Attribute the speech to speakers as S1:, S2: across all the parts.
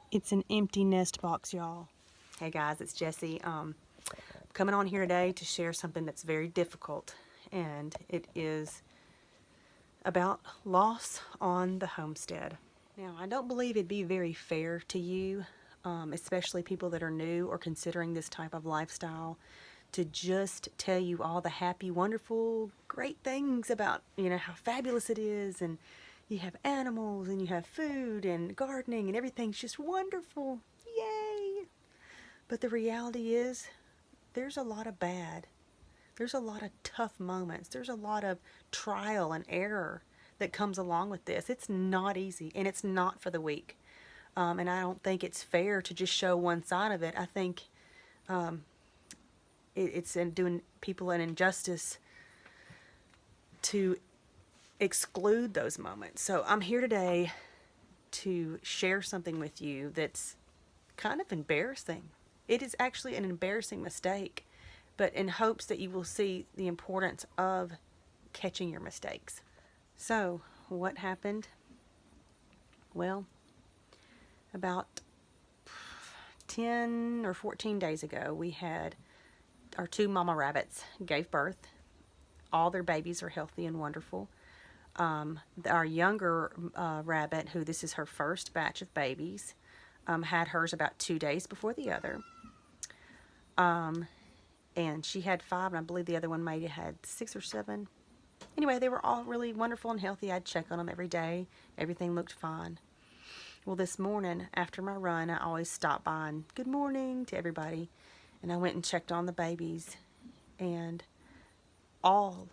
S1: It's an empty nest box, y'all.
S2: Hey guys, it's Jessie. Coming on here today to share something that's very difficult, and it is about loss on the homestead. Now, I don't believe it'd be very fair to you, especially people that are new or considering this type of lifestyle, to just tell you all the happy, wonderful, great things about, how fabulous it is, and you have animals, and you have food, and gardening, and everything's just wonderful. Yay! But the reality is, there's a lot of bad. There's a lot of tough moments. There's a lot of trial and error that comes along with this. It's not easy, and it's not for the weak. And I don't think it's fair to just show one side of it. I think it's doing people an injustice to exclude those moments. So I'm here today to share something with you that's kind of embarrassing. It is actually an embarrassing mistake, but in hopes that you will see the importance of catching your mistakes. So, what happened? Well, about 10 or 14 days ago, we had our two mama rabbits gave birth. All their babies are healthy and wonderful. Our younger rabbit, who this is her first batch of babies, had hers about 2 days before the other. And she had five, and I believe the other one maybe had 6 or 7. Anyway, they were all really wonderful and healthy. I'd check on them every day. Everything looked fine. Well, this morning, after my run, I always stop by and good morning to everybody. And I went and checked on the babies, and all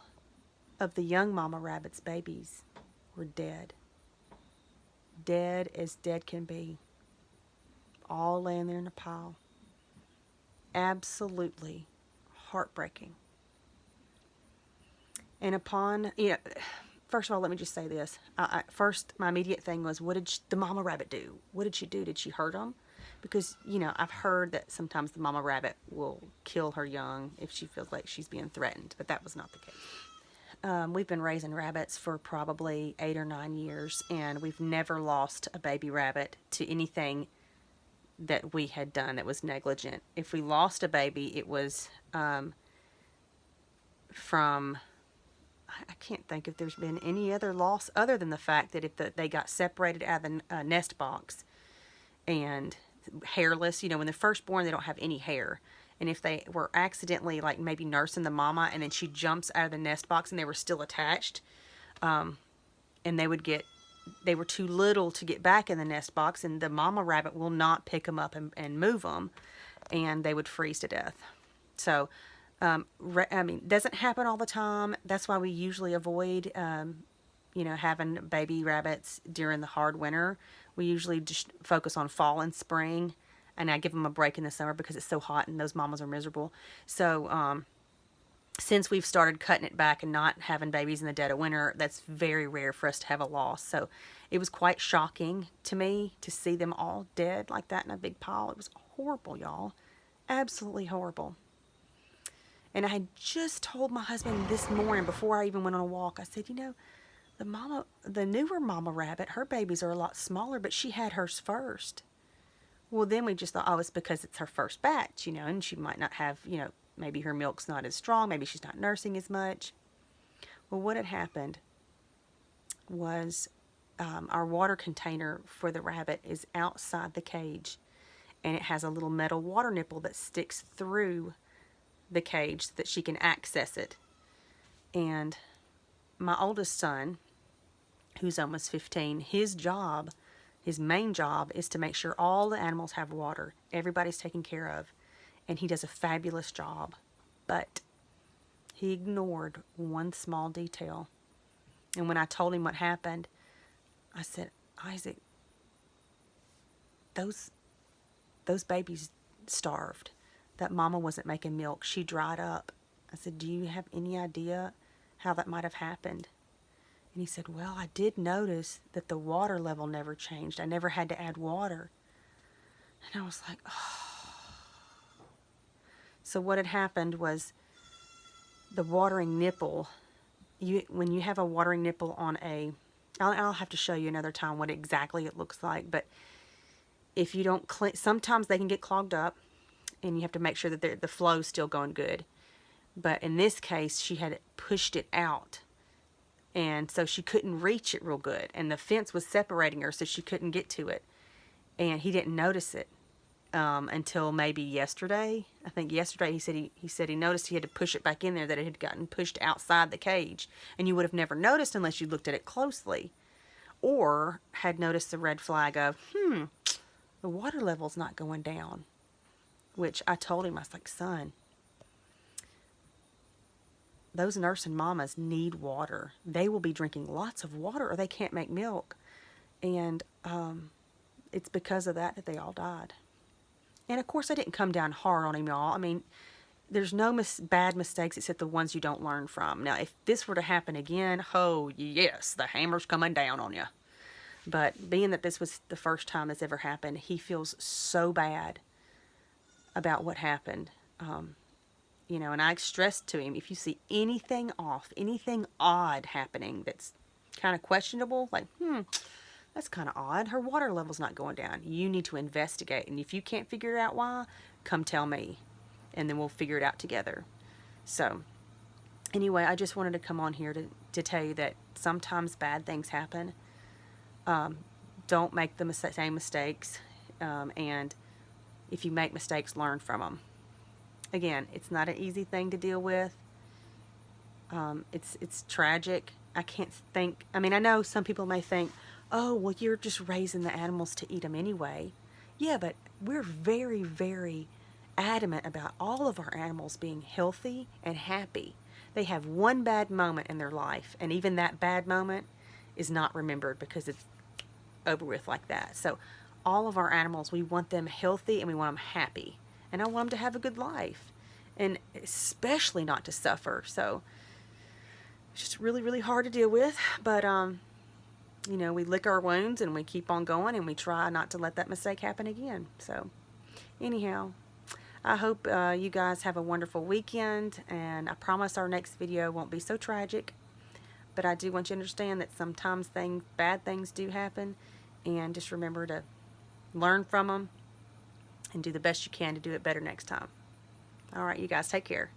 S2: of the young mama rabbit's babies were dead. Dead as dead can be. All laying there in a pile. Absolutely heartbreaking. And first of all, let me just say this. First, my immediate thing was, what did the mama rabbit do? What did she do? Did she hurt them? Because, I've heard that sometimes the mama rabbit will kill her young if she feels like she's being threatened, but that was not the case. We've been raising rabbits for probably 8 or 9 years, and we've never lost a baby rabbit to anything that we had done that was negligent. If we lost a baby, it was from, I can't think if there's been any other loss other than the fact that if they got separated out of the nest box and hairless, when they're first born, they don't have any hair. And if they were accidentally, like, maybe nursing the mama and then she jumps out of the nest box and they were still attached, and they were too little to get back in the nest box, and the mama rabbit will not pick them up and move them, and they would freeze to death. So, doesn't happen all the time. That's why we usually avoid, having baby rabbits during the hard winter. We usually just focus on fall and spring, and I give them a break in the summer because it's so hot and those mamas are miserable. So, since we've started cutting it back and not having babies in the dead of winter, that's very rare for us to have a loss. So it was quite shocking to me to see them all dead like that in a big pile. It was horrible, y'all. Absolutely horrible. And I had just told my husband this morning before I even went on a walk, I said, the newer mama rabbit, her babies are a lot smaller, but she had hers first. Well, then we just thought, oh, it's because it's her first batch, and she might not have, maybe her milk's not as strong. Maybe she's not nursing as much. Well, what had happened was our water container for the rabbit is outside the cage, and it has a little metal water nipple that sticks through the cage so that she can access it. And my oldest son, who's almost 15, his main job is to make sure all the animals have water. Everybody's taken care of. And he does a fabulous job. But he ignored one small detail. And when I told him what happened, I said, Isaac, those babies starved. That mama wasn't making milk. She dried up. I said, do you have any idea how that might have happened? And he said, well, I did notice that the water level never changed. I never had to add water. And I was like, oh. So what had happened was the watering nipple, when you have a watering nipple on I'll have to show you another time what exactly it looks like, but if you don't clean, sometimes they can get clogged up, and you have to make sure that the flow's still going good. But in this case, she had pushed it out, and so she couldn't reach it real good, and the fence was separating her, so she couldn't get to it. And he didn't notice it until maybe yesterday. I think yesterday he said he noticed he had to push it back in there, that it had gotten pushed outside the cage, and you would have never noticed unless you looked at it closely, or had noticed the red flag of the water level's not going down. Which I told him, I was like, son, those nursing mamas need water. They will be drinking lots of water or they can't make milk. And it's because of that they all died. And of course, I didn't come down hard on him, y'all. I mean, there's no bad mistakes except the ones you don't learn from. Now, if this were to happen again, oh, yes, the hammer's coming down on you. But being that this was the first time this ever happened, he feels so bad about what happened. You know, and I stressed to him, if you see anything off, anything odd happening that's kind of questionable, like, that's kind of odd. Her water level's not going down. You need to investigate. And if you can't figure out why, come tell me. And then we'll figure it out together. So, anyway, I just wanted to come on here to tell you that sometimes bad things happen. Don't make the same mistakes. And if you make mistakes, learn from them. Again, it's not an easy thing to deal with. It's tragic. I can't think. I mean, I know some people may think, oh, well, you're just raising the animals to eat them anyway. Yeah, but we're very, very adamant about all of our animals being healthy and happy. They have one bad moment in their life, and even that bad moment is not remembered because it's over with like that. So all of our animals, we want them healthy and we want them happy. And I want them to have a good life, and especially not to suffer. So it's just really, really hard to deal with. But, you know, we lick our wounds and we keep on going, and we try not to let that mistake happen again. So anyhow, I hope you guys have a wonderful weekend, and I promise our next video won't be so tragic. But I do want you to understand that sometimes bad things do happen, and just remember to learn from them and do the best you can to do it better next time. All right, you guys, take care.